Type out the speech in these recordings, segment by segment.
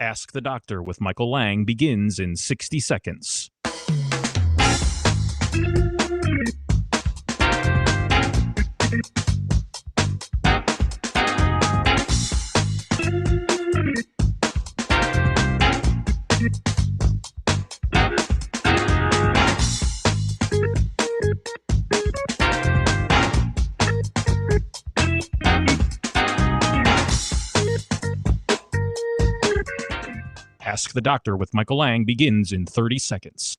Ask the Doctor with Michael Lang begins in 60 seconds. Ask the Doctor with Michael Lang begins in 30 seconds.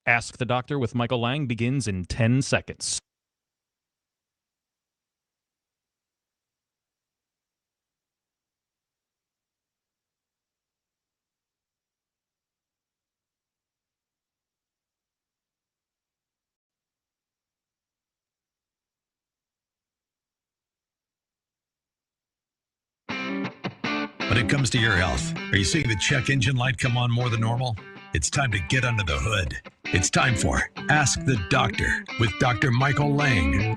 Ask the Doctor with Michael Lang begins in 10 seconds. When it comes to your health, are you seeing the check engine light come on more than normal? It's time to get under the hood. It's time for Ask the Doctor with Dr. Michael Lang.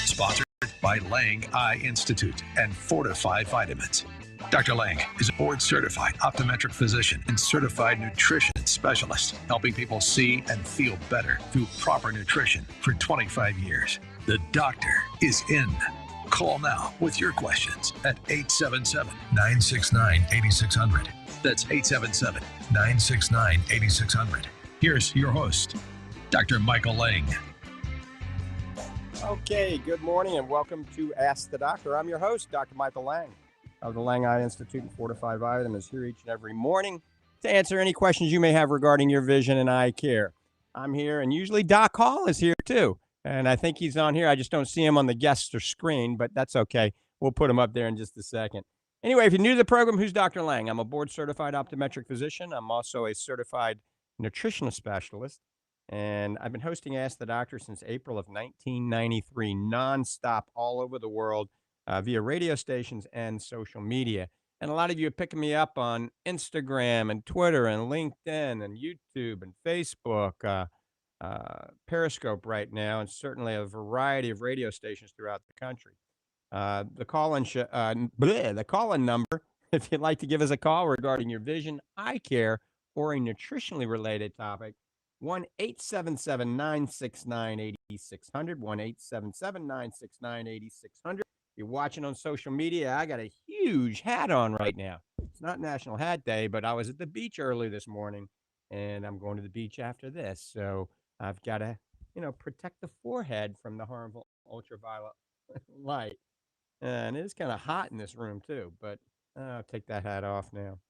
Sponsored by Lang Eye Institute and Fortify Vitamins. Dr. Lang is a board-certified optometric physician and certified nutrition specialist, helping people see and feel better through proper nutrition for 25 years. The doctor is in. Call now with your questions at 877-969-8600. That's 877-969-8600. Here's your host, Dr. Michael Lang. Okay, good morning and welcome to Ask the Doctor. I'm your host, Dr. Michael Lang of the Lang Eye Institute and Fortify Vitamins, here each and every morning to answer any questions you may have regarding your vision and eye care. I'm here, and usually Doc Hall is here too. And I think he's on here. I just don't see him on the guest or screen, but that's okay. We'll put him up there in just a second. Anyway, if you're new to the program, who's Dr. Lang? I'm a board-certified optometric physician. I'm also a certified nutritional specialist. And I've been hosting Ask the Doctor since April of 1993, nonstop all over the world via radio stations and social media. And a lot of you are picking me up on Instagram and Twitter and LinkedIn and YouTube and Facebook, Periscope right now, and certainly a variety of radio stations throughout the country. The call-in number, if you'd like to give us a call regarding your vision, eye care, or a nutritionally related topic, 1-877-969-8600, 1-877-969-8600. You're watching on social media. I got a huge hat on right now. It's not National Hat Day, but I was at the beach early this morning, and I'm going to the beach after this, so I've got to, protect the forehead from the harmful ultraviolet light. And it is kind of hot in this room, too, but I'll take that hat off now.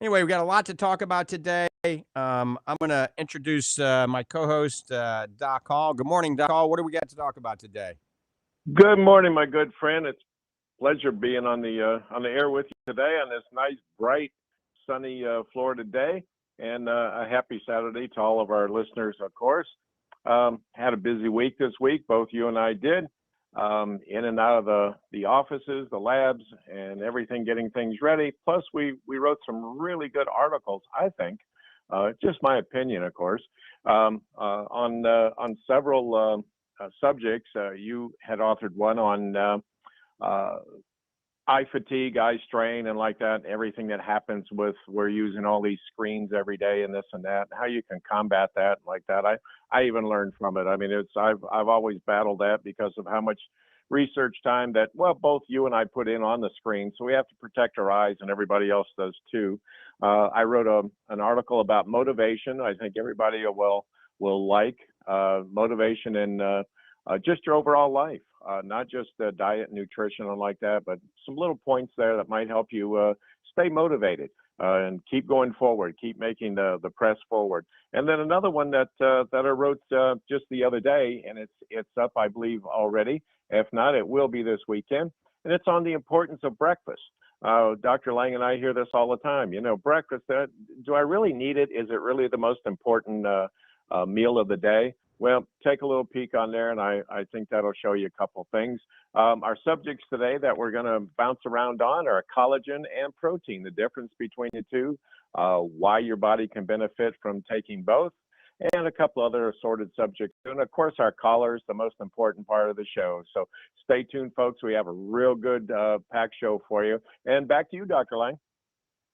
Anyway, we've got a lot to talk about today. I'm going to introduce my co-host, Doc Hall. Good morning, Doc Hall. What do we got to talk about today? Good morning, my good friend. It's a pleasure being on the air with you today on this nice, bright, sunny Florida day. And a happy Saturday to all of our listeners, of course. Had a busy week this week, both you and I did, in and out of the offices, the labs, and everything, getting things ready. Plus, we wrote some really good articles, I think, just my opinion, of course, on several subjects. You had authored one on eye fatigue, eye strain, and like that, everything that happens with we're using all these screens every day and this and that, how you can combat that like that. I even learned from it. I mean, I've always battled that because of how much research time that, well, both you and I put in on the screen. So we have to protect our eyes, and everybody else does too. I wrote an article about motivation. I think everybody will like motivation in just your overall life. Not just diet, nutrition, and like that, but some little points there that might help you stay motivated and keep going forward, keep making the press forward. And then another one that I wrote just the other day, and it's up, I believe, already. If not, it will be this weekend. And it's on the importance of breakfast. Dr. Lang and I hear this all the time. Breakfast, do I really need it? Is it really the most important meal of the day? Well, take a little peek on there, and I think that'll show you a couple things. Our subjects today that we're going to bounce around on are collagen and protein, the difference between the two, why your body can benefit from taking both, and a couple other assorted subjects. And of course, our callers, the most important part of the show. So stay tuned, folks. We have a real good packed show for you. And back to you, Dr. Lang.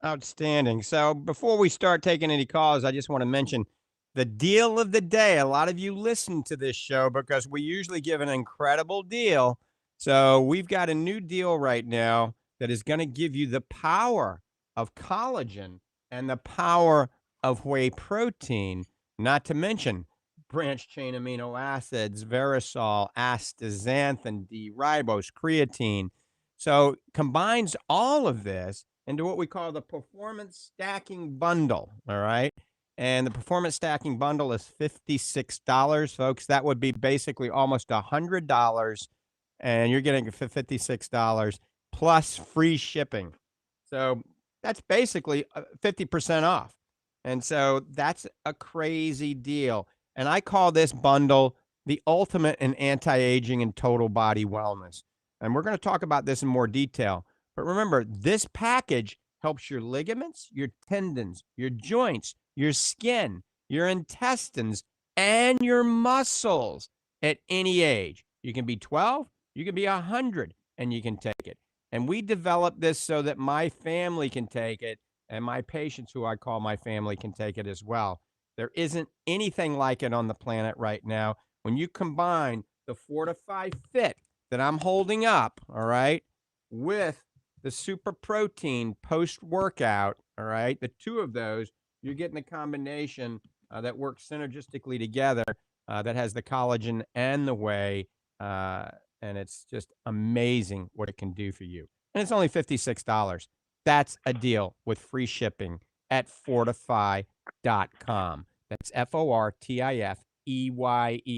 Outstanding. So before we start taking any calls, I just want to mention the deal of the day. A lot of you listen to this show because we usually give an incredible deal. So we've got a new deal right now that is going to give you the power of collagen and the power of whey protein, not to mention branch chain amino acids, verisol, astaxanthin, D-ribose, creatine. So combines all of this into what we call the performance stacking bundle. All right. And the performance stacking bundle is $56, folks. That would be basically almost $100. And you're getting it for $56 plus free shipping. So that's basically 50% off. And so that's a crazy deal. And I call this bundle the ultimate in anti-aging and total body wellness. And we're going to talk about this in more detail. But remember, this package helps your ligaments, your tendons, your joints, your skin, your intestines, and your muscles at any age. You can be 12, you can be 100, and you can take it. And we developed this so that my family can take it, and my patients, who I call my family, can take it as well. There isn't anything like it on the planet right now. When you combine the Fortify Fit that I'm holding up, all right, with the super protein post-workout, all right, the two of those, you're getting a combination that works synergistically together that has the collagen and the whey, and it's just amazing what it can do for you. And it's only $56. That's a deal with free shipping at fortify.com. That's FORTIFEYE.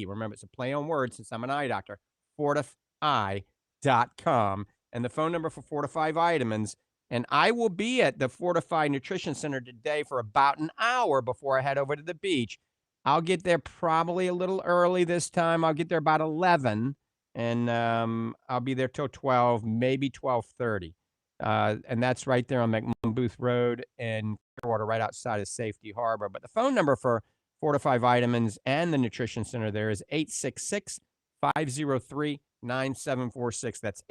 Remember, it's a play on words since I'm an eye doctor. Fortify.com. And the phone number for Fortify Vitamins. And I will be at the Fortify Nutrition Center today for about an hour before I head over to the beach. I'll get there probably a little early this time. I'll get there about 11, and I'll be there till 12, maybe 12:30. And that's right there on McMullen Booth Road in Clearwater, right outside of Safety Harbor. But the phone number for Fortify Vitamins and the Nutrition Center there is 866-503-9746. That's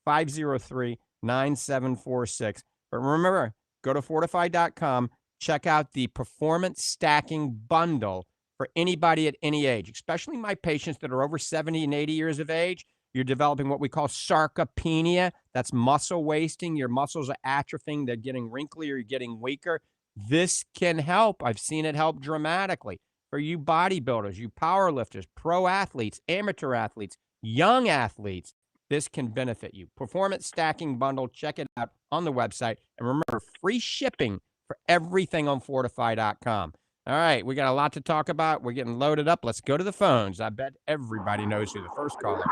866-503-9746. But remember, go to fortify.com, check out the performance stacking bundle for anybody at any age, especially my patients that are over 70 and 80 years of age. You're developing what we call sarcopenia. That's muscle wasting. Your muscles are atrophying. They're getting wrinkly or you're getting weaker. This can help. I've seen it help dramatically for you bodybuilders, you power lifters, pro athletes, amateur athletes, young athletes. This can benefit you. Performance stacking bundle. Check it out on the website. And remember, free shipping for everything on fortify.com. All right, we got a lot to talk about. We're getting loaded up. Let's go to the phones. I bet everybody knows who the first caller is.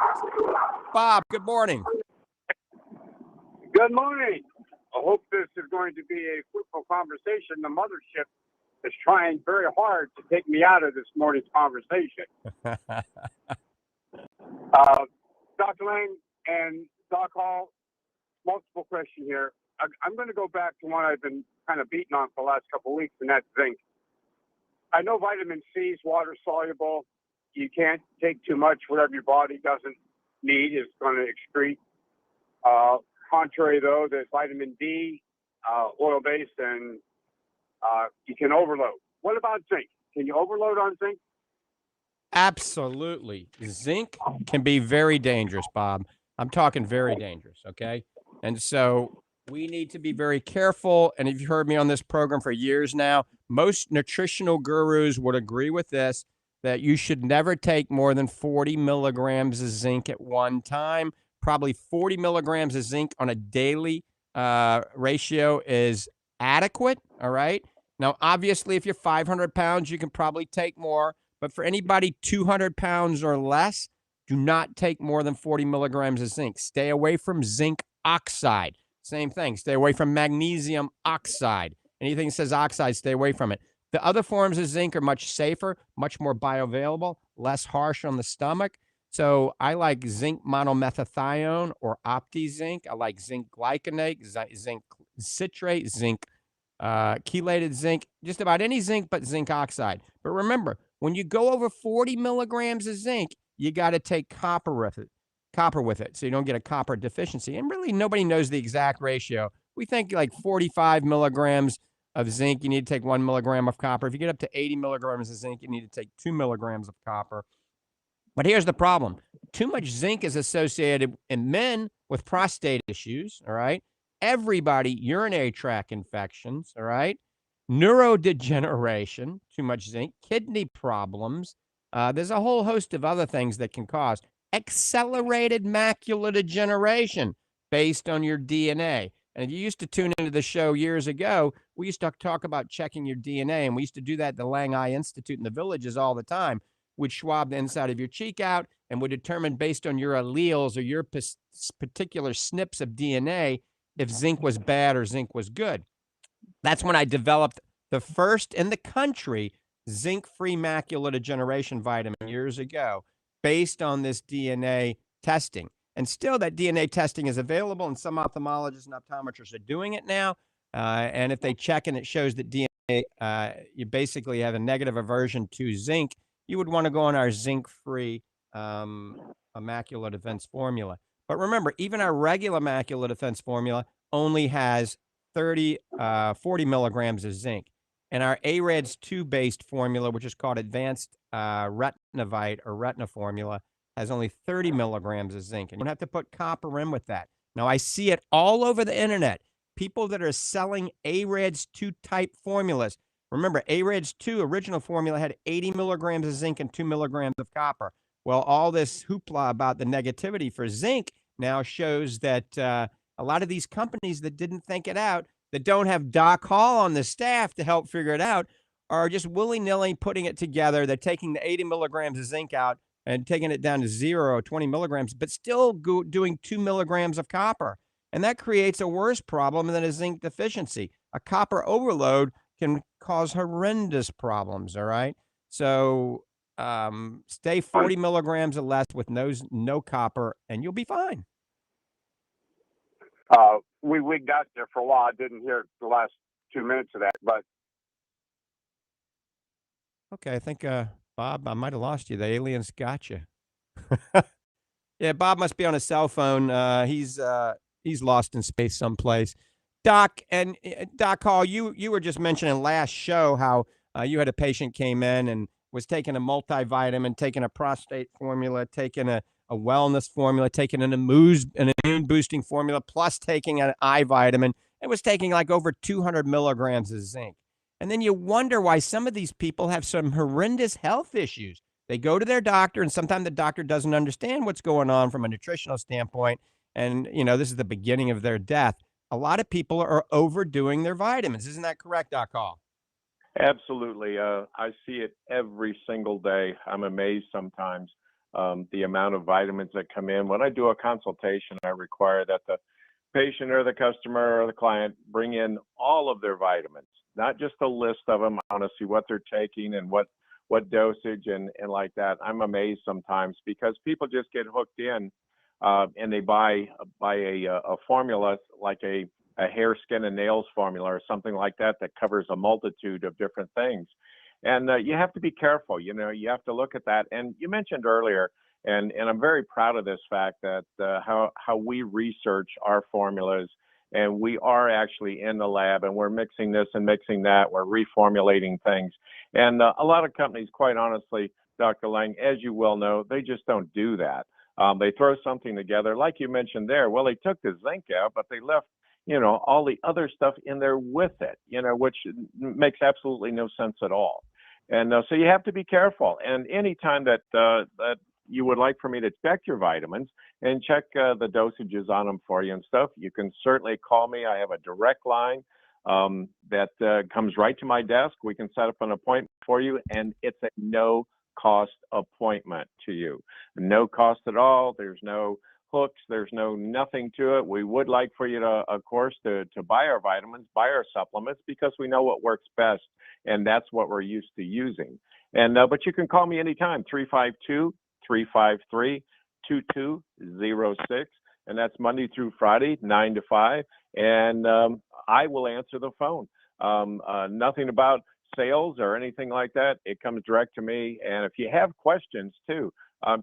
Bob, good morning. Good morning. I hope this is going to be a fruitful conversation. The mothership is trying very hard to take me out of this morning's conversation. Dr. Lang and Doc Hall, multiple questions here. I'm going to go back to one I've been kind of beating on for the last couple of weeks, and that's zinc. I know vitamin C is water soluble. You can't take too much. Whatever your body doesn't need is going to excrete. Contrary, though, that vitamin D, oil-based, and you can overload. What about zinc? Can you overload on zinc? Absolutely. Zinc can be very dangerous, Bob. I'm talking very dangerous, okay? And so we need to be very careful. And if you've heard me on this program for years now, most nutritional gurus would agree with this, that you should never take more than 40 milligrams of zinc at one time. Probably 40 milligrams of zinc on a daily ratio is adequate, all right? Now, obviously, if you're 500 pounds, you can probably take more. But for anybody 200 pounds or less, do not take more than 40 milligrams of zinc. Stay away from zinc oxide. Same thing. Stay away from magnesium oxide. Anything that says oxide, stay away from it. The other forms of zinc are much safer, much more bioavailable, less harsh on the stomach. So I like zinc monomethithione or OptiZinc. I like zinc glycinate, zinc citrate, zinc chelated zinc, just about any zinc but zinc oxide. But remember, when you go over 40 milligrams of zinc, you got to take copper with it, so you don't get a copper deficiency. And really, nobody knows the exact ratio. We think like 45 milligrams of zinc, you need to take 1 milligram of copper. If you get up to 80 milligrams of zinc, you need to take 2 milligrams of copper. But here's the problem. Too much zinc is associated in men with prostate issues, all right? Everybody, urinary tract infections, all right? Neurodegeneration, too much zinc, kidney problems. There's a whole host of other things that can cause accelerated macular degeneration based on your DNA. And if you used to tune into the show years ago, we used to talk about checking your DNA, and we used to do that at the Lang Eye Institute in the villages all the time. We'd swab the inside of your cheek out and would determine based on your alleles or your particular SNPs of DNA if zinc was bad or zinc was good. That's when I developed the first in the country zinc-free macular degeneration vitamin years ago based on this DNA testing. And still that DNA testing is available, and some ophthalmologists and optometrists are doing it now. And if they check and it shows that DNA, you basically have a negative aversion to zinc, you would want to go on our zinc-free macular defense formula. But remember, even our regular macular defense formula only has 40 milligrams of zinc. And our AREDS 2-based formula, which is called Advanced Retinavite or Retina formula, has only 30 milligrams of zinc. And you don't have to put copper in with that. Now, I see it all over the internet. People that are selling AREDS 2 type formulas. Remember, AREDS 2 original formula had 80 milligrams of zinc and 2 milligrams of copper. Well, all this hoopla about the negativity for zinc now shows that a lot of these companies that didn't think it out, that don't have Doc Hall on the staff to help figure it out, are just willy-nilly putting it together. They're taking the 80 milligrams of zinc out and taking it down to 0 or 20 milligrams, but still doing 2 milligrams of copper. And that creates a worse problem than a zinc deficiency. A copper overload can cause horrendous problems, all right? So stay 40 milligrams or less with no copper, and you'll be fine. We got there for a while. I didn't hear the last 2 minutes of that, but okay, I think Bob, I might have lost you. The aliens got you. Yeah, Bob must be on a cell phone. He's lost in space someplace. Doc and Doc Hall, you were just mentioning last show how you had a patient came in and was taking a multivitamin, taking a prostate formula, taking a wellness formula, taking an immune boosting formula, plus taking an eye vitamin. It was taking like over 200 milligrams of zinc. And then you wonder why some of these people have some horrendous health issues. They go to their doctor, and sometimes the doctor doesn't understand what's going on from a nutritional standpoint. And, this is the beginning of their death. A lot of people are overdoing their vitamins. Isn't that correct, Doc Hall? Absolutely. I see it every single day. I'm amazed sometimes the amount of vitamins that come in. When I do a consultation, I require that the patient or the customer or the client bring in all of their vitamins, not just a list of them. I want to see what they're taking and what dosage and like that. I'm amazed sometimes because people just get hooked in and they buy a formula like a hair, skin, and nails formula or something like that covers a multitude of different things. And you have to be careful. You have to look at that. And you mentioned earlier, and I'm very proud of this fact that how we research our formulas, and we are actually in the lab, and we're mixing this and mixing that. We're reformulating things. And a lot of companies, quite honestly, Dr. Lang, as you well know, they just don't do that. They throw something together, like you mentioned there. Well, they took the zinc out, but they left, all the other stuff in there with it, which makes absolutely no sense at all. And so you have to be careful. And anytime that you would like for me to check your vitamins and check the dosages on them for you and stuff, you can certainly call me. I have a direct line that comes right to my desk. We can set up an appointment for you, and it's a no-cost appointment to you. No cost at all. There's no hooks. There's nothing to it. We would like for you to, of course, to buy our vitamins, buy our supplements, because we know what works best, and that's what we're used to using. And but you can call me anytime, 352-353-2206, and that's Monday through Friday, 9 to 5, and I will answer the phone. Nothing about sales or anything like that. It comes direct to me. And if you have questions too,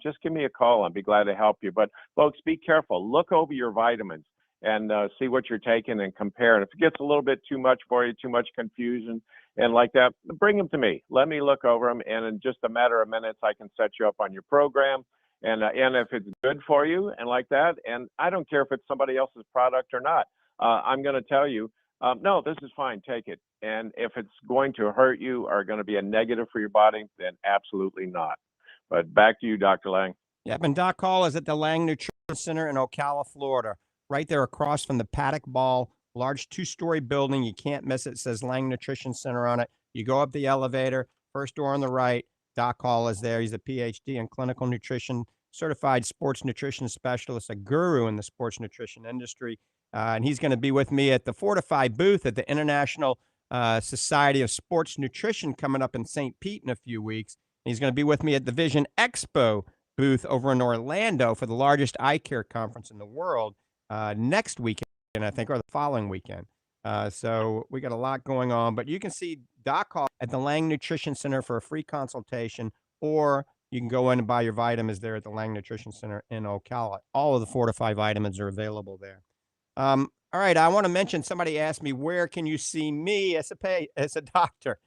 just give me a call. I'll be glad to help you. But folks, be careful. Look over your vitamins and see what you're taking and compare. And if it gets a little bit too much for you, too much confusion and like that, bring them to me. Let me look over them. And in just a matter of minutes, I can set you up on your program. And if it's good for you and like that, and I don't care if it's somebody else's product or not, I'm going to tell you, no, this is fine, take it. And if it's going to hurt you or going to be a negative for your body, then absolutely not. But back to you, Dr. Lang. Yep, and Doc Hall is at the Lang Nutrition Center in Ocala, Florida, right there across from the Paddock Ball, large 2-story building. You can't miss it. It says Lang Nutrition Center on it. You go up the elevator, first door on the right, Doc Hall is there. He's a PhD in clinical nutrition, certified sports nutrition specialist, a guru in the sports nutrition industry. And he's going to be with me at the Fortify booth at the International Society of Sports Nutrition coming up in St. Pete in a few weeks. And he's going to be with me at the Vision Expo booth over in Orlando for the largest eye care conference in the world next weekend, I think, or the following weekend. So we got a lot going on. But you can see Doc Hall at the Lang Nutrition Center for a free consultation, or you can go in and buy your vitamins there at the Lang Nutrition Center in Ocala. All of the Fortify vitamins are available there. All right, I want to mention, somebody asked me, where can you see me as a doctor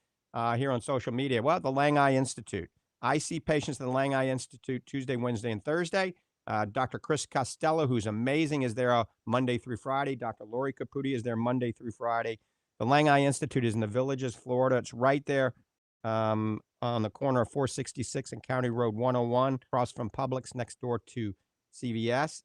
here on social media? Well, the Lang Eye Institute. I see patients at the Lang Eye Institute Tuesday, Wednesday, and Thursday. Dr. Chris Costello, who's amazing, is there Monday through Friday. Dr. Lori Caputi is there Monday through Friday. The Lang Eye Institute is in the Villages, Florida. It's right there on the corner of 466 and County Road 101, across from Publix, next door to CVS,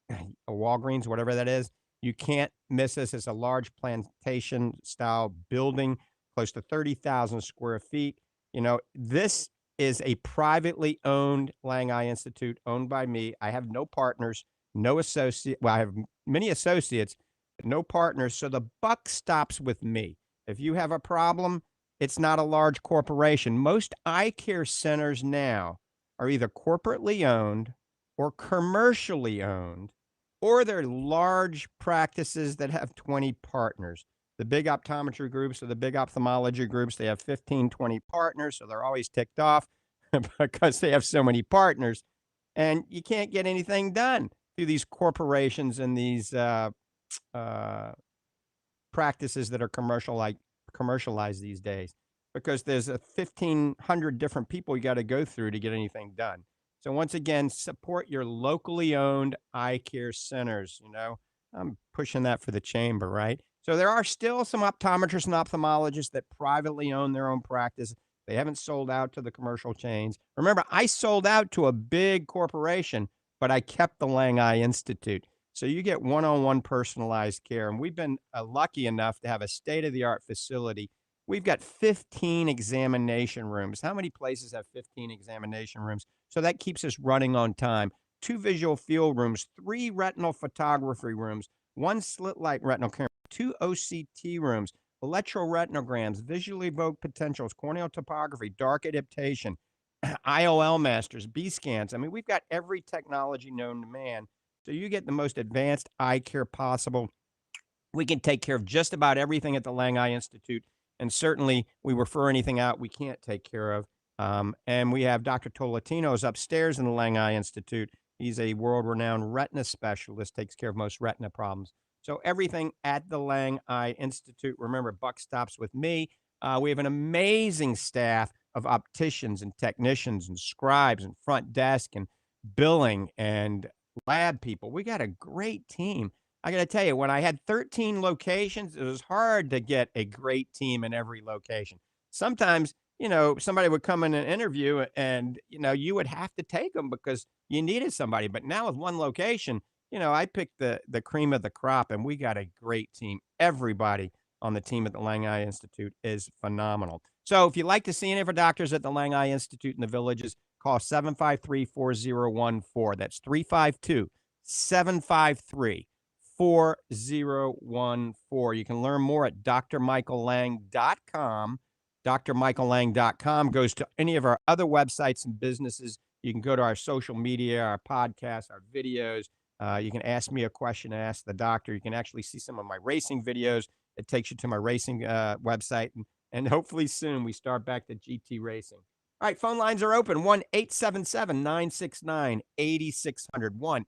or Walgreens, whatever that is. You can't miss this. It's a large plantation-style building, close to 30,000 square feet. You know, this is a privately owned Lang Eye Institute, owned by me. I have no partners, no associate. Well, I have many associates, but no partners. So the buck stops with me. If you have a problem, it's not a large corporation. Most eye care centers now are either corporately owned or commercially owned, or they're large practices that have 20 partners. The big optometry groups or the big ophthalmology groups, they have 15, 20 partners, so they're always ticked off because they have so many partners. And you can't get anything done through these corporations and these practices that are commercialized these days, because there's 1,500 different people you got to go through to get anything done. So once again, support your locally owned eye care centers. You know, I'm pushing that for the chamber, right? So there are still some optometrists and ophthalmologists that privately own their own practice. They haven't sold out to the commercial chains. Remember, I sold out to a big corporation, but I kept the Lang Eye Institute. So you get one-on-one personalized care. And we've been lucky enough to have a state-of-the-art facility. We've got 15 examination rooms. How many places have 15 examination rooms? So that keeps us running on time. 2 visual field rooms, 3 retinal photography rooms, 1 slit light retinal camera, 2 OCT rooms, electroretinograms, visually evoked potentials, corneal topography, dark adaptation, IOL masters, B scans. I mean, we've got every technology known to man. So you get the most advanced eye care possible. We can take care of just about everything at the Lang Eye Institute. And certainly we refer anything out we can't take care of. And we have Dr. Tolentino's upstairs in the Lang Eye Institute. He's a world-renowned retina specialist, takes care of most retina problems. So everything at the Lang Eye Institute. Remember, buck stops with me. We have an amazing staff of opticians and technicians and scribes and front desk and billing and lab people. We got a great team. I got to tell you, when I had 13 locations, it was hard to get a great team in every location. Sometimes, you know, somebody would come in an interview and, you know, you would have to take them because you needed somebody. But now with one location, you know, I picked the cream of the crop, and we got a great team. Everybody on the team at the Lang Eye Institute is phenomenal. So if you'd like to see any of our doctors at the Lang Eye Institute in the Villages, call 753-4014. That's 753 4014. You can learn more at drmichaellang.com. drmichaellang.com goes to any of our other websites and businesses. You can go to our social media, our podcasts, our videos. You can ask me a question and ask the doctor. You can actually see some of my racing videos. It takes you to my racing website. And hopefully soon we start back to GT racing. All right, phone lines are open. 1-877-969-8600.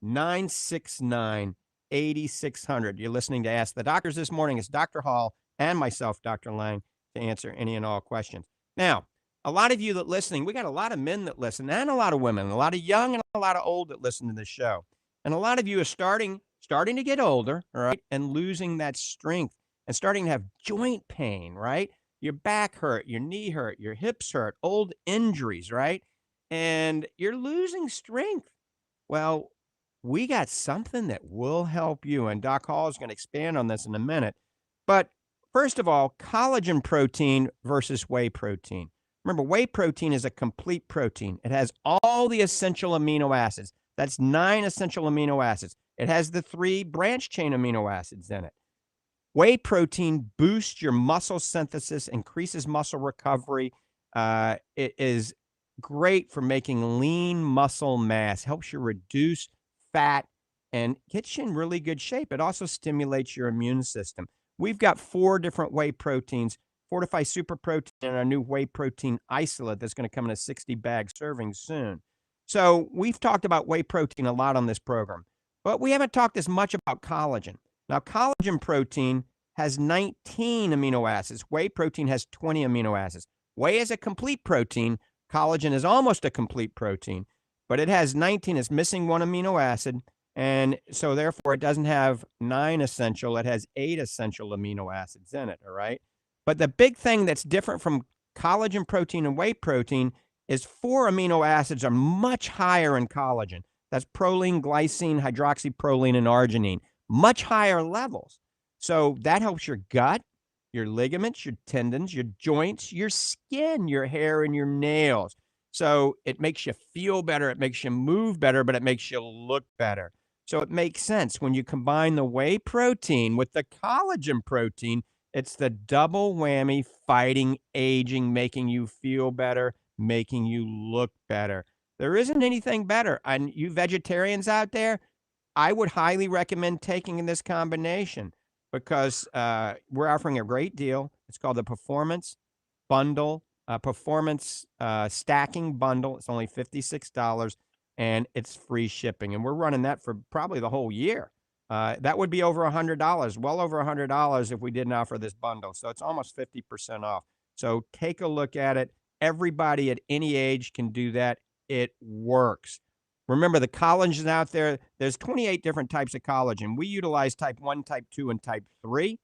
1-877-969-8600. You're listening to Ask the Doctors this morning. It's Dr. Hall and myself, Dr. Lang, to answer any and all questions. Now, a lot of you that listening, we got a lot of men that listen and a lot of women, a lot of young and a lot of old that listen to this show. And a lot of you are starting to get older, all right, and losing that strength and starting to have joint pain, right? Your back hurt, your knee hurt, your hips hurt, old injuries, right? And you're losing strength. Well, we got something that will help you. And Doc Hall is going to expand on this in a minute. But first of all, collagen protein versus whey protein. Remember, whey protein is a complete protein. It has all the essential amino acids. That's 9 essential amino acids. It has the 3 branch chain amino acids in it. Whey protein boosts your muscle synthesis, increases muscle recovery. It is great for making lean muscle mass, helps you reduce fat, and gets you in really good shape. It also stimulates your immune system. We've got 4 different whey proteins, Fortify Super Protein and our new whey protein isolate that's going to come in a 60-bag serving soon. So we've talked about whey protein a lot on this program, but we haven't talked as much about collagen. Now, collagen protein has 19 amino acids. Whey protein has 20 amino acids. Whey is a complete protein. Collagen is almost a complete protein, but it has 19. It's missing 1 amino acid, and so therefore it doesn't have 9 essential. It has 8 essential amino acids in it, all right? But the big thing that's different from collagen protein and whey protein is 4 amino acids are much higher in collagen. That's proline, glycine, hydroxyproline, and arginine. Much higher levels. So that helps your gut, your ligaments, your tendons, your joints, your skin, your hair, and your nails. So it makes you feel better. It makes you move better, but it makes you look better. So it makes sense when you combine the whey protein with the collagen protein. It's the double whammy, fighting aging, making you feel better, making you look better. There isn't anything better. And you vegetarians out there, I would highly recommend taking this combination because we're offering a great deal. It's called the Performance Bundle, Performance Stacking Bundle. It's only $56, and it's free shipping. And we're running that for probably the whole year. That would be over $100, well over $100 if we didn't offer this bundle. So it's almost 50% off. So take a look at it. Everybody at any age can do that. It works. Remember, the collagen out there, there's 28 different types of collagen. We utilize type 1, type 2, and type 3.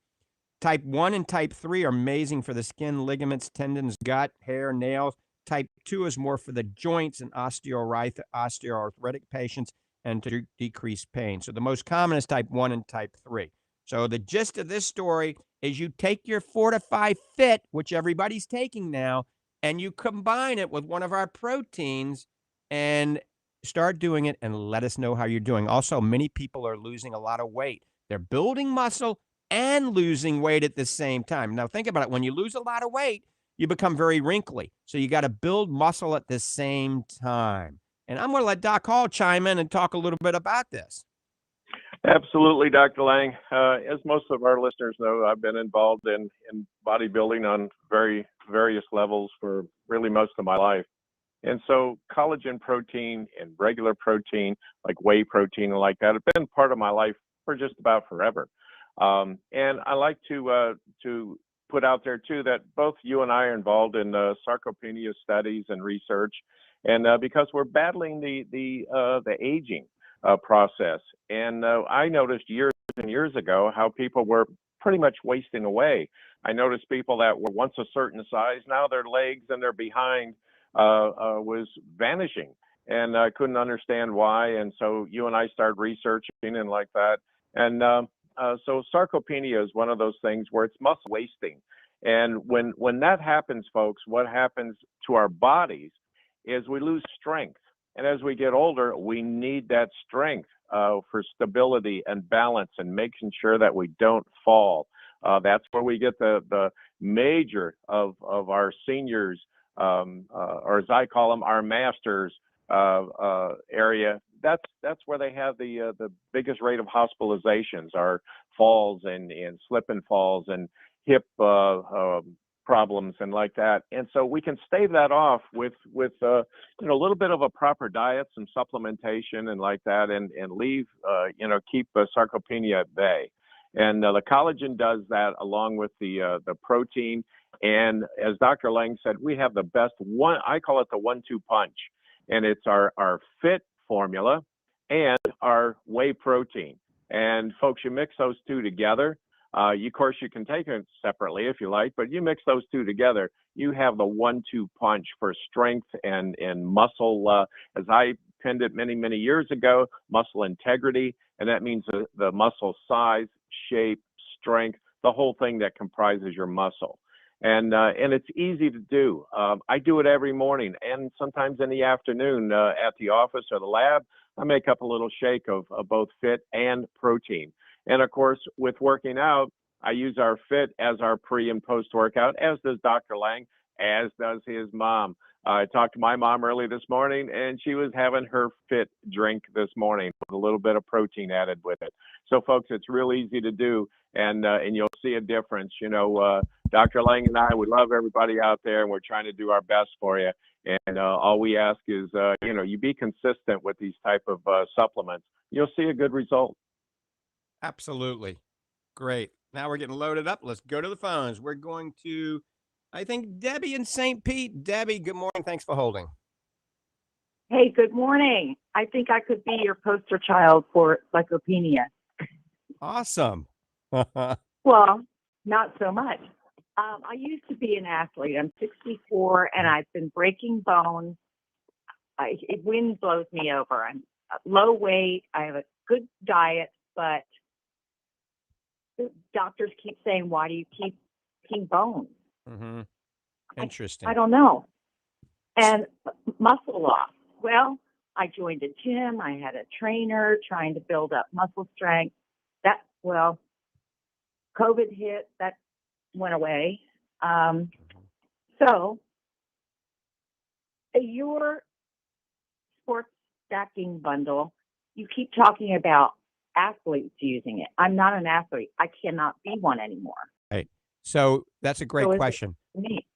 Type 1 and type 3 are amazing for the skin, ligaments, tendons, gut, hair, nails. Type 2 is more for the joints and osteoarthritic patients and to decrease pain. So the most common is type 1 and type 3. So the gist of this story is you take your Fortify Fit, which everybody's taking now, and you combine it with one of our proteins and start doing it and let us know how you're doing. Also, many people are losing a lot of weight. They're building muscle and losing weight at the same time. Now, think about it. When you lose a lot of weight, you become very wrinkly. So you got to build muscle at the same time. And I'm going to let Doc Hall chime in and talk a little bit about this. Absolutely, Dr. Lang. As most of our listeners know, I've been involved in bodybuilding on various levels for really most of my life. And so collagen protein and regular protein, like whey protein and like that, have been part of my life for just about forever. And I like to put out there too that both you and I are involved in sarcopenia studies and research, and because we're battling the aging process. And I noticed years and years ago how people were pretty much wasting away. I noticed people that were once a certain size, now their legs and their behind was vanishing, and I couldn't understand why. And so you and I started researching and like that. And so sarcopenia is one of those things where it's muscle wasting. And when that happens, folks, what happens to our bodies is we lose strength. And as we get older, we need that strength for stability and balance and making sure that we don't fall. That's where we get the major of our seniors, or as I call them, our masters area. That's where they have the biggest rate of hospitalizations, are falls and slip and falls and hip problems and like that. And so we can stave that off with a little bit of a proper diet, some supplementation and like that, and leave keep sarcopenia at bay. And the collagen does that along with the protein. And as Dr. Lang said, we have the best one. I call it the 1-2 punch, and it's our fit formula and our whey protein. And folks, you mix those two together. Of course, you can take it separately if you like, but you mix those two together, you have the 1-2 punch for strength and muscle. As I pinned it many, many years ago, muscle integrity, and that means the muscle size, shape, strength, the whole thing that comprises your muscle. And it's easy to do. I do it every morning, and sometimes in the afternoon at the office or the lab. I make up a little shake of both fit and protein. And of course, with working out, I use our fit as our pre and post workout, as does Dr. Lang, as does his mom. I talked to my mom early this morning, and she was having her fit drink this morning with a little bit of protein added with it. So, folks, it's real easy to do, and you'll see a difference. Dr. Lang and I, we love everybody out there, and we're trying to do our best for you. And all we ask is, you be consistent with these type of supplements. You'll see a good result. Absolutely. Great. Now we're getting loaded up. Let's go to the phones. We're going to, I think, Debbie in St. Pete. Debbie, good morning. Thanks for holding. Hey, good morning. I think I could be your poster child for sarcopenia. Awesome. Well, not so much. I used to be an athlete. I'm 64, and I've been breaking bones. Wind blows me over. I'm low weight. I have a good diet, but the doctors keep saying, why do you keep breaking bones? Mm-hmm. Interesting. I don't know. And muscle loss. Well, I joined a gym. I had a trainer trying to build up muscle strength. COVID hit. That went away. So your sports stacking bundle, you keep talking about athletes using it. I'm not an athlete. I cannot be one anymore. Right. So that's a great question.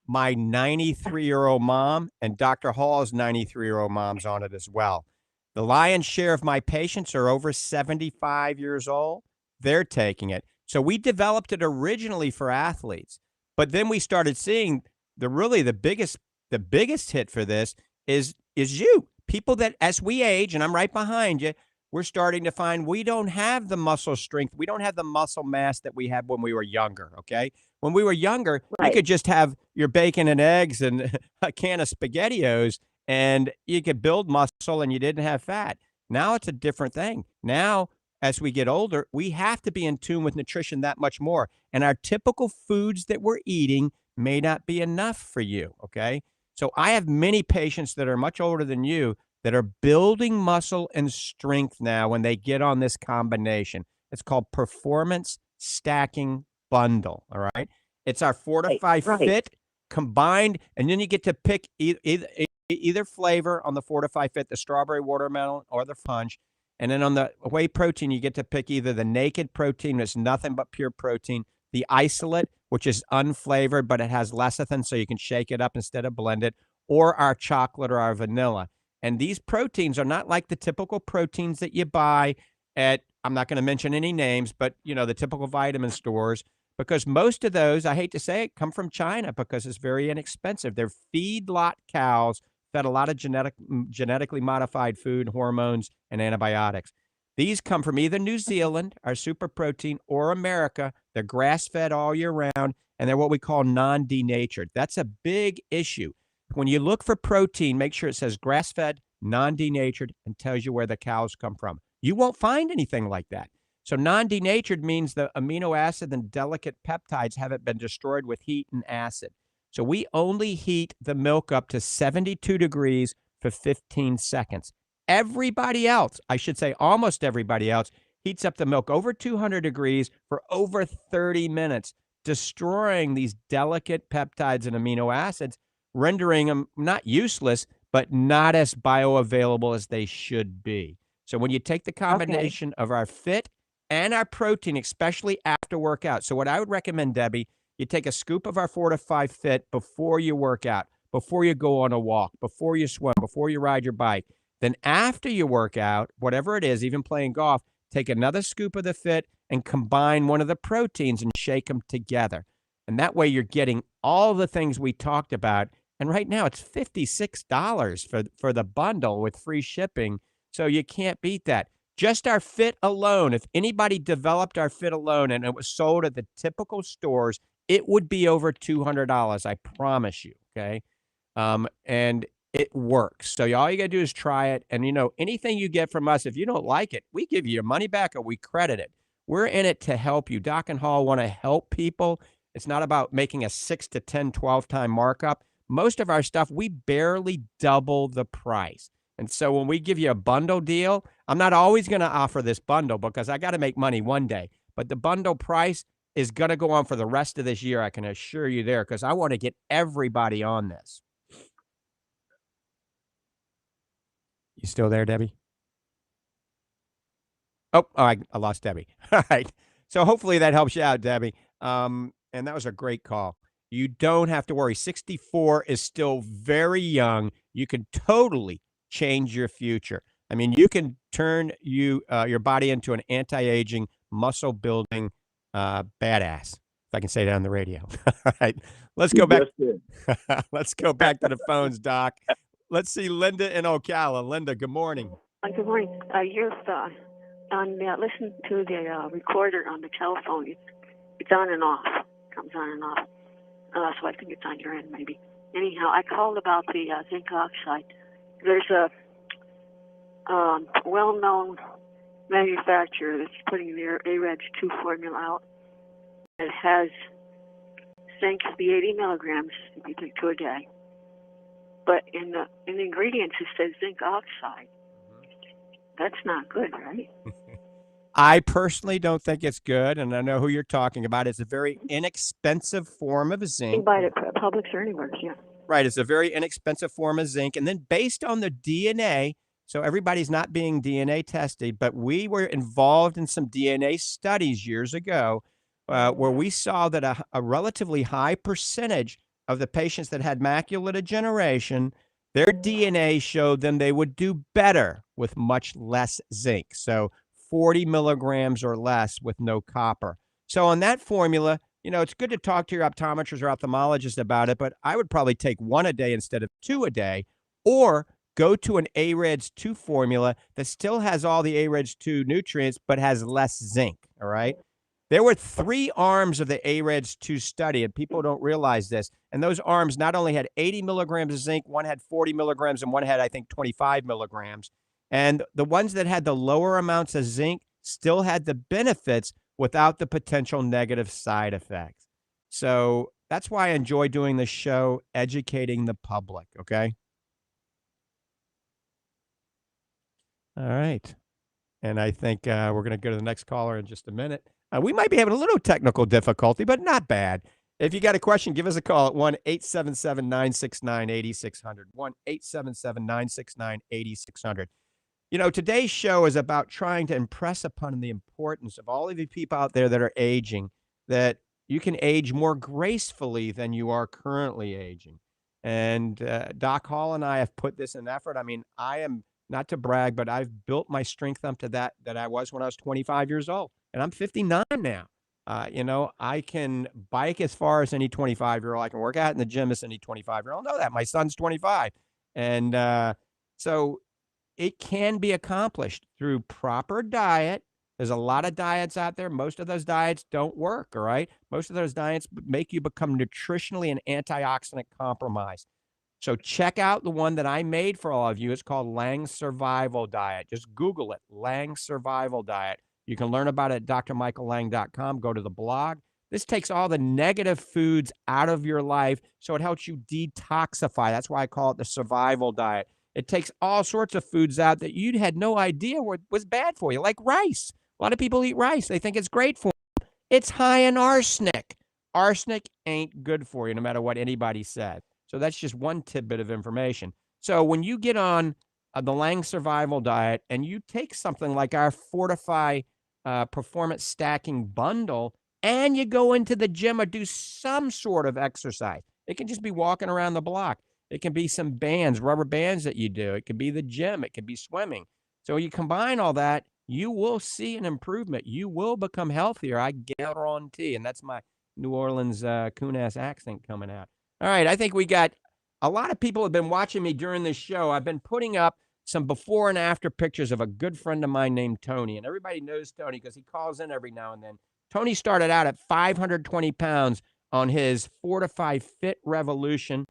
My 93-year-old mom and Dr. Hall's 93-year-old mom's on it as well. The lion's share of my patients are over 75 years old. They're taking it. So we developed it originally for athletes, but then we started seeing the biggest hit for this is you. People that, as we age, and I'm right behind you, we're starting to find we don't have the muscle strength. We don't have the muscle mass that we had when we were younger, okay? When we were younger, Right. You could just have your bacon and eggs and a can of SpaghettiOs, and you could build muscle and you didn't have fat. Now it's a different thing. Now, as we get older, we have to be in tune with nutrition that much more. And our typical foods that we're eating may not be enough for you, okay? So I have many patients that are much older than you that are building muscle and strength now when they get on this combination. It's called Performance Stacking Bundle, all right? It's our Fortify Fit combined, and then you get to pick either flavor on the Fortify Fit, the strawberry watermelon or the punch. And then on the whey protein, you get to pick either the naked protein, that's nothing but pure protein, the isolate, which is unflavored, but it has lecithin, so you can shake it up instead of blend it, or our chocolate or our vanilla. And these proteins are not like the typical proteins that you buy at, I'm not going to mention any names, but, the typical vitamin stores, because most of those, I hate to say it, come from China because it's very inexpensive. They're feedlot cows fed a lot of genetically modified food, hormones, and antibiotics. These come from either New Zealand, our super protein, or America. They're grass-fed all year round, and they're what we call non-denatured. That's a big issue. When you look for protein, make sure it says grass-fed, non-denatured, and tells you where the cows come from. You won't find anything like that. So non-denatured means the amino acid and delicate peptides haven't been destroyed with heat and acid. So we only heat the milk up to 72 degrees for 15 seconds. Everybody else, I should say almost everybody else, heats up the milk over 200 degrees for over 30 minutes, destroying these delicate peptides and amino acids, rendering them not useless, but not as bioavailable as they should be. So when you take the combination of our fit and our protein, especially after workout. So what I would recommend, Debbie, you take a scoop of our Fortify Fit before you work out, before you go on a walk, before you swim, before you ride your bike. Then after you work out, whatever it is, even playing golf, take another scoop of the Fit and combine one of the proteins and shake them together. And that way you're getting all the things we talked about. And right now it's $56 for the bundle with free shipping. So you can't beat that. Just our Fit alone, if anybody developed our Fit alone and it was sold at the typical stores, it would be over $200. I promise you. Okay. And it works. So all you got to do is try it. And, anything you get from us, if you don't like it, we give you your money back or we credit it. We're in it to help you. Doc and Hall want to help people. It's not about making a 6 to 10, 12 time markup. Most of our stuff, we barely double the price. And so when we give you a bundle deal, I'm not always going to offer this bundle because I got to make money one day. But the bundle price is going to go on for the rest of this year. I can assure you there because I want to get everybody on this. You still there, Debbie? Oh, I lost Debbie. All right. So hopefully that helps you out, Debbie. And that was a great call. You don't have to worry. 64 is still very young. You can totally change your future. I mean, you can turn your body into an anti-aging, muscle-building badass, if I can say that on the radio. All right. Let's go back. Let's go back to the phones, Doc. Let's see Linda in Ocala. Linda, good morning. Good morning. Listen to the recorder on the telephone. It's on and off. It comes on and off. So I think it's on your end, maybe. Anyhow, I called about the zinc oxide. There's a well-known manufacturer that's putting their AREDS 2 formula out. It has zinc, the 80 milligrams, if you take 2 a day. But in the ingredients, it says zinc oxide. That's not good, right? I personally don't think it's good, and I know who you're talking about. It's a very inexpensive form of zinc. You can buy it at Publix or anywhere, yeah. Right, it's a very inexpensive form of zinc. And then based on the DNA, so everybody's not being DNA tested, but we were involved in some DNA studies years ago where we saw that a relatively high percentage of the patients that had macular degeneration, their DNA showed them they would do better with much less zinc. So 40 milligrams or less with no copper. So on that formula, it's good to talk to your optometrist or ophthalmologist about it, but I would probably take 1 a day instead of 2 a day, or go to an AREDS 2 formula that still has all the AREDS 2 nutrients, but has less zinc, all right? There were 3 arms of the AREDS 2 study, and people don't realize this. And those arms not only had 80 milligrams of zinc, one had 40 milligrams, and one had, I think, 25 milligrams. And the ones that had the lower amounts of zinc still had the benefits without the potential negative side effects. So that's why I enjoy doing this show, educating the public, okay? All right. And I think we're going to go to the next caller in just a minute. We might be having a little technical difficulty, but not bad. If you got a question, give us a call at 1-877-969-8600. 1-877-969-8600. Today's show is about trying to impress upon the importance of all of you people out there that are aging, that you can age more gracefully than you are currently aging. And Doc Hall and I have put this in effort. I mean, I am, not to brag, but I've built my strength up to that I was when I was 25 years old. And I'm 59 now. I can bike as far as any 25-year-old. I can work out in the gym as any 25-year-old. I know that. My son's 25. And so it can be accomplished through proper diet. There's a lot of diets out there. Most of those diets don't work, all right? Most of those diets make you become nutritionally and antioxidant compromised. So check out the one that I made for all of you. It's called Lang's Survival Diet. Just Google it, Lang's Survival Diet. You can learn about it at drmichaellang.com. Go to the blog. This takes all the negative foods out of your life, so it helps you detoxify. That's why I call it the survival diet. It takes all sorts of foods out that you had no idea was bad for you, like rice. A lot of people eat rice. They think it's great for them. It's high in arsenic. Arsenic ain't good for you, no matter what anybody said. So that's just one tidbit of information. So when you get on the Lang Survival Diet and you take something like our Fortify Performance Stacking Bundle and you go into the gym or do some sort of exercise, it can just be walking around the block. It can be some bands, rubber bands that you do. It could be the gym. It could be swimming. So you combine all that, you will see an improvement. You will become healthier. I guarantee. And that's my New Orleans coon-ass accent coming out. All right, I think we got a lot of people have been watching me during this show. I've been putting up some before and after pictures of a good friend of mine named Tony. And everybody knows Tony because he calls in every now and then. Tony started out at 520 pounds on his Fortify Fit Revolution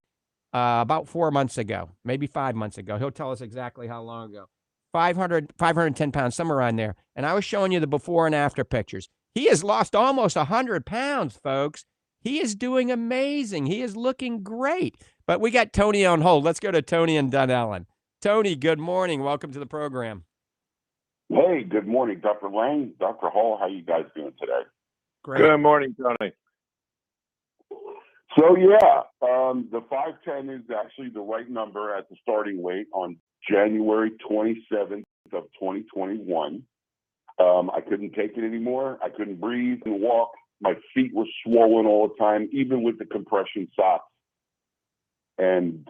about 4 months ago, maybe 5 months ago. He'll tell us exactly how long ago. 510 pounds, somewhere around there. And I was showing you the before and after pictures. He has lost almost 100 pounds, folks. He is doing amazing. He is looking great. But we got Tony on hold. Let's go to Tony and Dunellen. Tony, good morning. Welcome to the program. Hey, good morning, Dr. Lang, Dr. Hall. How you guys doing today? Great. Good morning, Tony. So, yeah, the 510 is actually the right number at the starting weight on January 27th of 2021. I couldn't take it anymore. I couldn't breathe and walk. My feet were swollen all the time, even with the compression socks. And,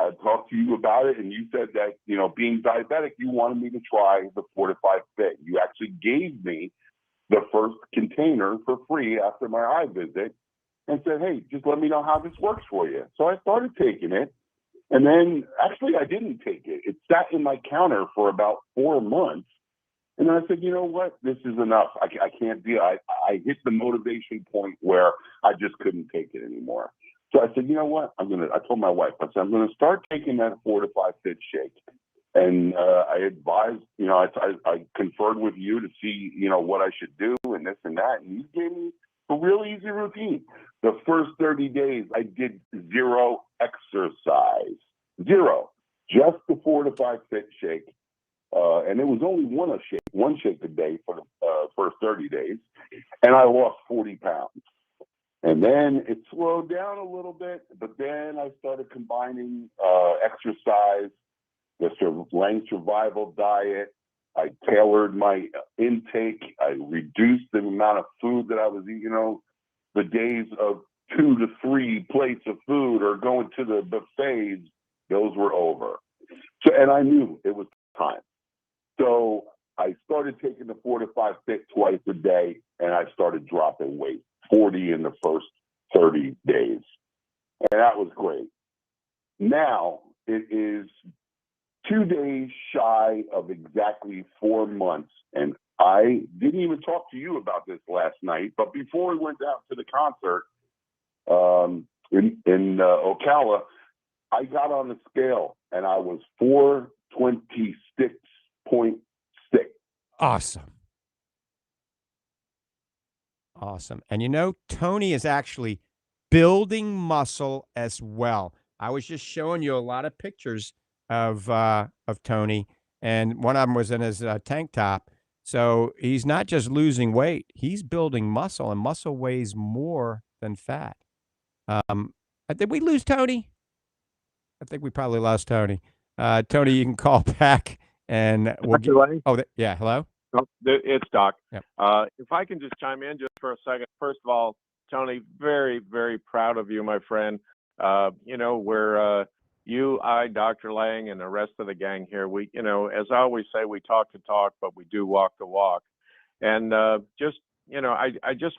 I talked to you about it, and you said that, being diabetic, you wanted me to try the Fortify Fit. You actually gave me the first container for free after my eye visit and said, hey, just let me know how this works for you. So I started taking it. And then actually I didn't take it. It sat in my counter for about 4 months. And I said, you know what? This is enough. I can't do it. I hit the motivation point where I just couldn't take it anymore. So I said, you know what? I told my wife, I said, I'm going to start taking that Fortify Fit shake. And I advised, I conferred with you to see, what I should do and this and that. And you gave me a really easy routine. The first 30 days, I did zero exercise. Zero. Just the Fortify Fit shake. And it was only one shake a day for the first 30 days. And I lost 40 pounds. And then it slowed down a little bit, but then I started combining exercise, the Lang Survival Diet. I tailored my intake. I reduced the amount of food that I was eating. The days of 2 to 3 plates of food or going to the buffets, those were over. So, and I knew it was time. So I started taking the Fortify Fit twice a day, and I started dropping weight, 40 in the first 30 days. And that was great. Now it is 2 days shy of exactly 4 months. And I didn't even talk to you about this last night, but before we went out to the concert in Ocala, I got on the scale and I was 426.6. Awesome. Awesome. And Tony is actually building muscle as well. I was just showing you a lot of pictures of Tony, and one of them was in his tank top. So he's not just losing weight; he's building muscle, and muscle weighs more than fat. Did we lose Tony? I think we probably lost Tony. Tony, you can call back, and we'll get. Yeah. Hello. Oh, it's Doc. Yep. If I can just chime in just for a second. First of all, Tony, very, very proud of you, my friend. We're you, I, Dr. Lang, and the rest of the gang here. We, as I always say, we talk the talk, but we do walk the walk. And I just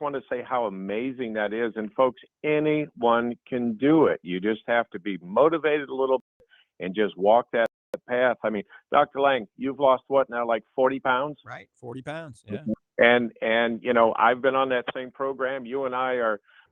want to say how amazing that is. And folks, anyone can do it. You just have to be motivated a little bit and just walk that path. I mean, Dr. Lang, you've lost what now, like 40 pounds? Right, 40 pounds. Yeah. And I've been on that same program. You and I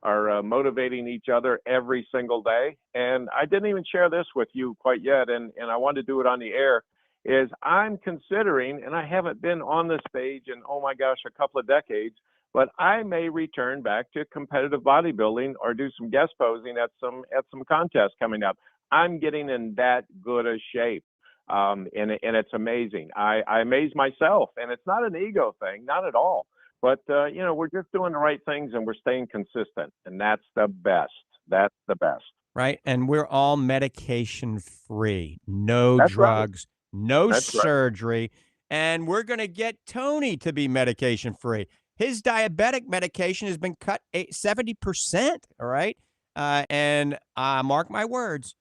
are motivating each other every single day. And I didn't even share this with you quite yet, and I wanted to do it on the air, is I'm considering, and I haven't been on this stage in, oh my gosh, a couple of decades, but I may return back to competitive bodybuilding or do some guest posing at some contests coming up. I'm getting in that good a shape. And it's amazing. I amaze myself, and it's not an ego thing, not at all. But we're just doing the right things, and we're staying consistent, and that's the best. That's the best. Right. And we're all medication free, no That's right. drugs, no That's right. surgery. And we're going to get Tony to be medication free. His diabetic medication has been cut 70%. All right. And mark my words,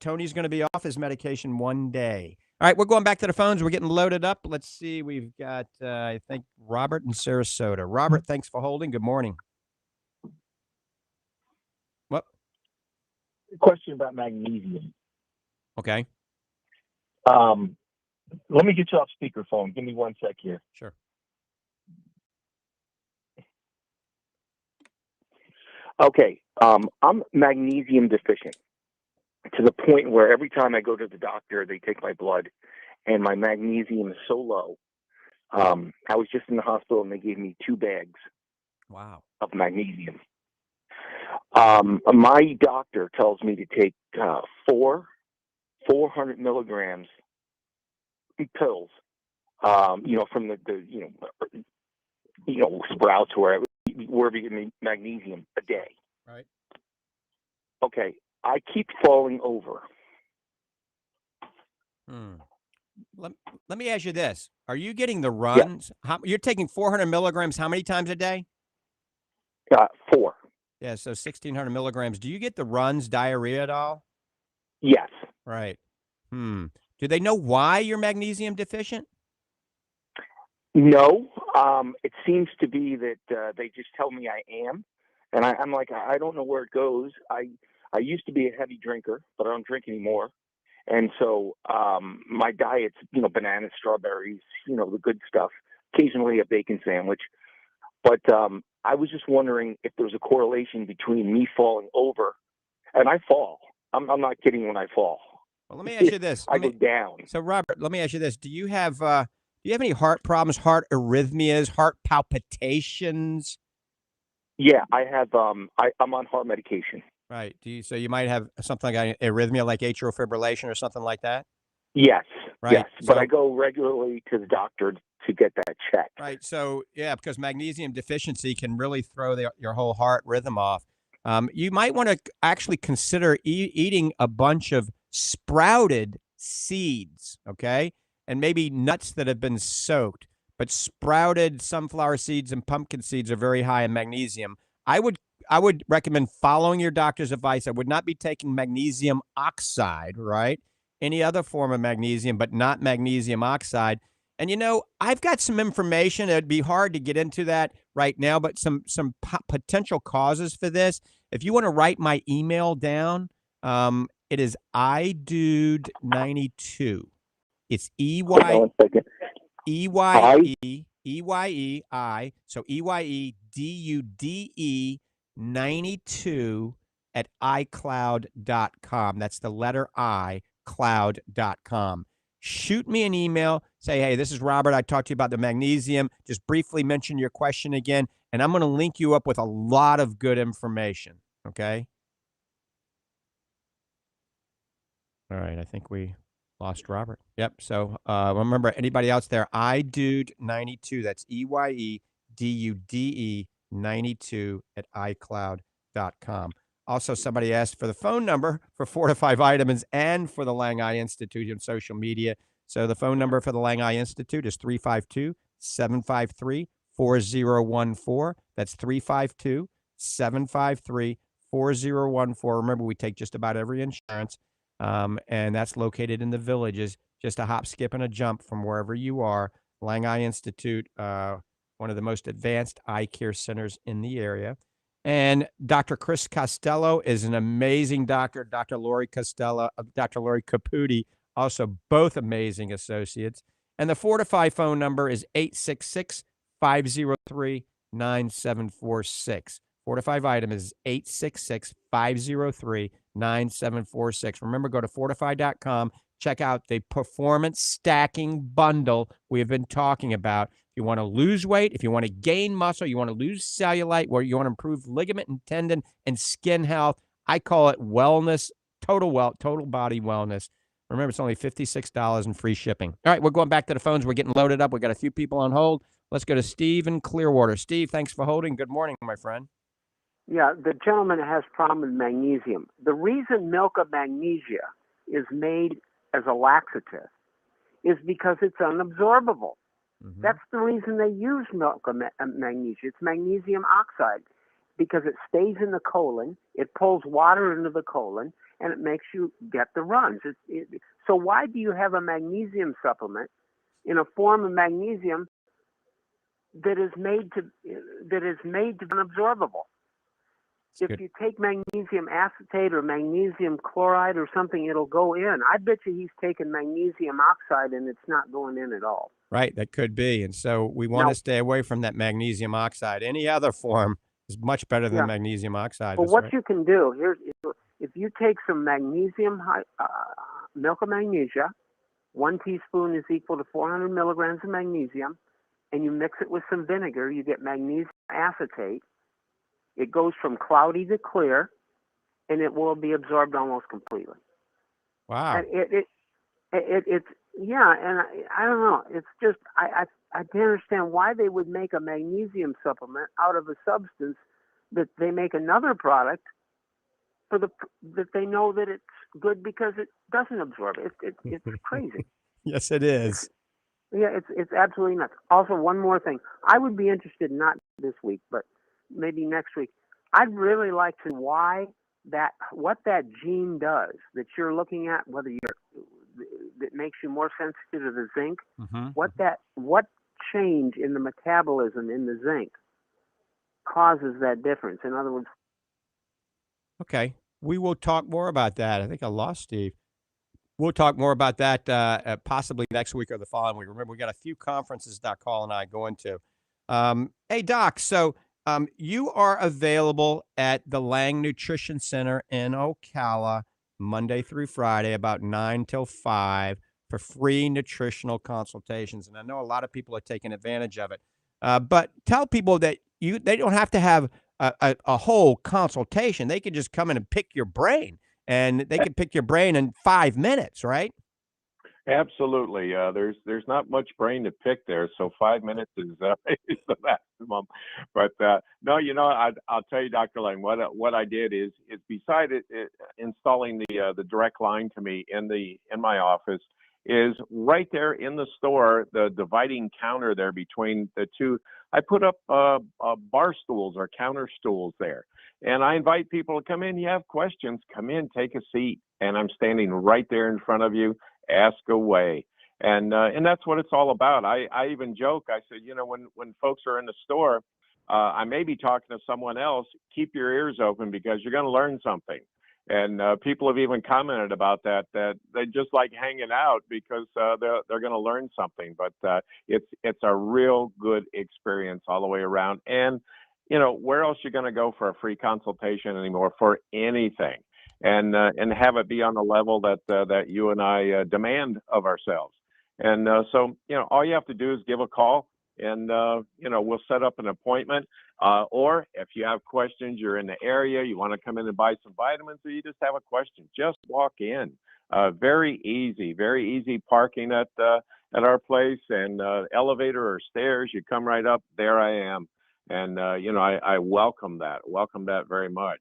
Tony's going to be off his medication one day. All right. We're going back to the phones. We're getting loaded up. Let's see. We've got, I think, Robert in Sarasota. Robert, thanks for holding. Good morning. What? Question about magnesium. Okay. Let me get you off speakerphone. Give me 1 sec here. Sure. Okay. I'm magnesium deficient to the point where every time I go to the doctor, they take my blood and my magnesium is so low. I was just in the hospital and they gave me 2 bags Wow. of magnesium. My doctor tells me to take 400 milligrams pills, from the sprouts or wherever you get magnesium a day. Right. Okay. I keep falling over. Let me ask you this. Are you getting the runs? Yeah. You're taking 400 milligrams how many times a day? 4. Yeah, so 1,600 milligrams. Do you get the runs, diarrhea at all? Yes. Right. Do they know why you're magnesium deficient? No. It seems to be that they just tell me I am. And I'm like, I don't know where it goes. I used to be a heavy drinker, but I don't drink anymore. And so my diet's, bananas, strawberries, the good stuff, occasionally a bacon sandwich. But I was just wondering if there's a correlation between me falling over, and I fall. I'm not kidding when I fall. Well, let me ask you this. I go down. So, Robert, let me ask you this. Do you have any heart problems, heart arrhythmias, heart palpitations? Yeah, I have. I'm on heart medication. Right. So you might have something like an arrhythmia, like atrial fibrillation or something like that? Yes. Right. Yes. But I go regularly to the doctor to get that checked. Right. So, yeah, because magnesium deficiency can really throw your whole heart rhythm off. You might want to actually consider eating a bunch of sprouted seeds, okay? And maybe nuts that have been soaked. But sprouted sunflower seeds and pumpkin seeds are very high in magnesium. I would recommend following your doctor's advice. I would not be taking magnesium oxide, right? Any other form of magnesium, but not magnesium oxide. And, I've got some information. It'd be hard to get into that right now, but some potential causes for this. If you want to write my email down, it is iDude92. It's EYEI, so EYEDUDE 92 at iCloud.com. That's the letter I, cloud.com. Shoot me an email. Say, hey, this is Robert. I talked to you about the magnesium. Just briefly mention your question again, and I'm going to link you up with a lot of good information, okay? All right, I think we lost Robert. Yep. So remember, anybody else there, iDude92. That's EYEDUDE 92 at iCloud.com. Also, somebody asked for the phone number for Fortify Vitamins and for the Lang Eye Institute on social media. So the phone number for the Lang Eye Institute is 352-753-4014. That's 352-753-4014. Remember, we take just about every insurance. And that's located in the Villages, just a hop, skip, and a jump from wherever you are. Lang Eye Institute, one of the most advanced eye care centers in the area. And Dr. Chris Costello is an amazing doctor. Dr. Lori Costello, Dr. Lori Caputi, also both amazing associates. And the Fortify phone number is 866-503-9746. Fortify Vitamins, 866-503-9746. Remember, go to fortify.com. Check out the performance stacking bundle we have been talking about. If you want to lose weight, if you want to gain muscle, you want to lose cellulite, or you want to improve ligament and tendon and skin health, I call it wellness total body wellness. Remember, it's only $56 and free shipping. All right, we're going back to the phones. We're getting loaded up. We got a few people on hold. Let's go to Steve in Clearwater. Steve, thanks for holding. Good morning, my friend. Yeah, the gentleman has problem with magnesium. The reason milk of magnesia is made as a laxative is because it's unabsorbable. Mm-hmm. That's the reason they use milk of magnesia. It's magnesium oxide because it stays in the colon, it pulls water into the colon, and it makes you get the runs. So why do you have a magnesium supplement in a form of magnesium that is made to be unabsorbable? If you take magnesium acetate or magnesium chloride or something, it'll go in. I bet you he's taking magnesium oxide and it's not going in at all. Right, that could be. And so we want to stay away from that magnesium oxide. Any other form is much better than magnesium oxide. Well, what you can do, if you take some magnesium, milk of magnesia, 1 teaspoon is equal to 400 milligrams of magnesium, and you mix it with some vinegar, you get magnesium acetate. It goes from cloudy to clear, and it will be absorbed almost completely. Wow. And it's and I don't know. It's just I can't understand why they would make a magnesium supplement out of a substance that they make another product that they know that it's good because it doesn't absorb. It's crazy. Yes, it is. Yeah, it's absolutely nuts. Also, one more thing. I would be interested, not this week, but maybe next week. I'd really like to know what that gene does that you're looking at, that makes you more sensitive to the zinc. Mm-hmm. What change in the metabolism in the zinc causes that difference? In other words, okay, we will talk more about that. I think I lost Steve. We'll talk more about that possibly next week or the following week. Remember, we got a few conferences Doc Hall and I going to. Hey, Doc, so you are available at the Lang Nutrition Center in Ocala Monday through Friday, about 9 till 5, for free nutritional consultations. And I know a lot of people are taking advantage of it. But tell people that they don't have to have a whole consultation. They can just come in and pick your brain. And they can pick your brain in 5 minutes, right? Absolutely. There's not much brain to pick there, so 5 minutes is the maximum. But no, I'll tell you, Dr. Lang, what I did is beside installing the direct line to me in my office, is right there in the store, the dividing counter there between the two. I put up bar stools or counter stools there. And I invite people to come in. You have questions, come in, take a seat. And I'm standing right there in front of you. Ask away. And that's what it's all about. I even joke. I said, when folks are in the store, I may be talking to someone else. Keep your ears open because you're going to learn something. And people have even commented about that they just like hanging out because they're going to learn something. But it's a real good experience all the way around. And where else you're going to go for a free consultation anymore for anything, and have it be on the level that you and I demand of ourselves. And so all you have to do is give a call, and we'll set up an appointment. Or if you have questions, you're in the area, you want to come in and buy some vitamins, or you just have a question, just walk in. Very easy parking at our place, and elevator or stairs. You come right up. There I am. And, I welcome that very much.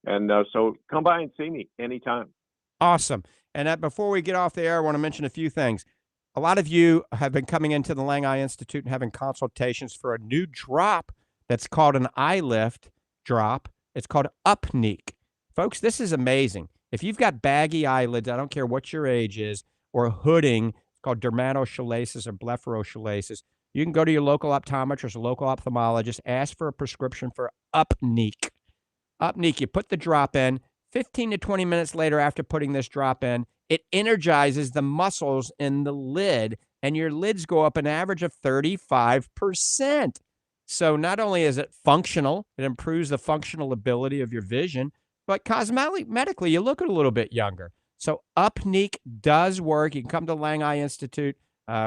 And so come by and see me anytime. Awesome. And before we get off the air, I want to mention a few things. A lot of you have been coming into the Lang Eye Institute and having consultations for a new drop that's called an eye lift drop. It's called Upneek. Folks, this is amazing. If you've got baggy eyelids, I don't care what your age is, or hooding, it's called dermatochalasis or blepharochalasis, you can go to your local optometrist or local ophthalmologist, ask for a prescription for Upneek. Upneek, you put the drop in. 15 to 20 minutes later after putting this drop in, it energizes the muscles in the lid, and your lids go up an average of 35%. So not only is it functional, it improves the functional ability of your vision, but cosmetically, you look a little bit younger. So Upneek does work. You can come to Lang Eye Institute.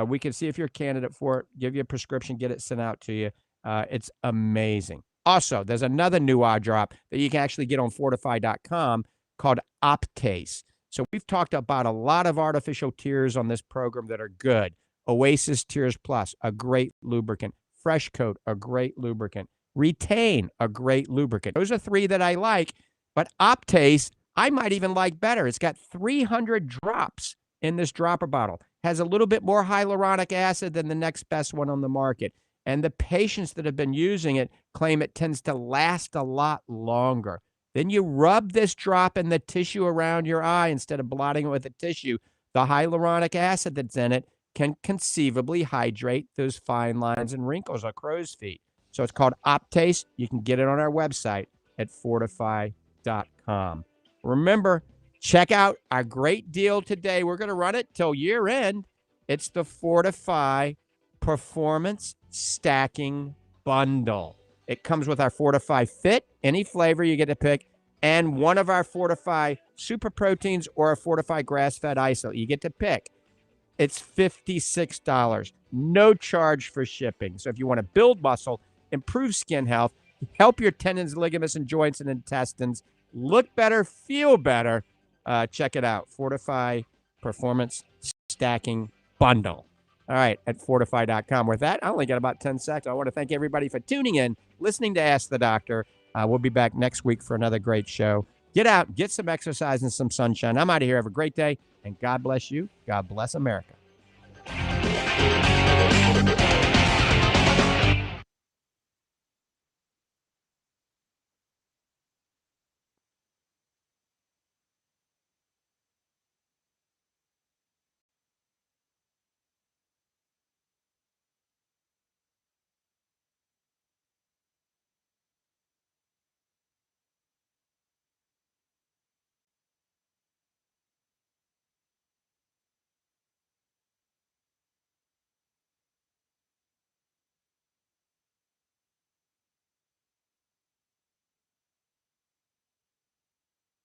We can see if you're a candidate for it, give you a prescription, get it sent out to you. It's amazing. Also, there's another new eye drop that you can actually get on Fortify.com called Optase. So we've talked about a lot of artificial tears on this program that are good. Oasis Tears Plus, a great lubricant. Fresh Coat, a great lubricant. Retain, a great lubricant. Those are three that I like, but Optase, I might even like better. It's got 300 drops in this dropper bottle. Has a little bit more hyaluronic acid than the next best one on the market. And the patients that have been using it claim it tends to last a lot longer. Then you rub this drop in the tissue around your eye instead of blotting it with a tissue. The hyaluronic acid that's in it can conceivably hydrate those fine lines and wrinkles or crow's feet. So it's called Optase. You can get it on our website at fortify.com. Remember, check out our great deal today. We're going to run it till year end. It's the Fortify Performance Stacking Bundle. It comes with our Fortify Fit, any flavor you get to pick, and one of our Fortify Super Proteins or a Fortify Grass-Fed Isolate. You get to pick. It's $56. No charge for shipping. So if you want to build muscle, improve skin health, help your tendons, ligaments, and joints and intestines, look better, feel better, check it out. Fortify Performance Stacking Bundle. All right, at fortify.com. With that, I only got about 10 seconds. I want to thank everybody for tuning in, listening to Ask the Doctor. We'll be back next week for another great show. Get out, get some exercise and some sunshine. I'm out of here. Have a great day, and God bless you. God bless America.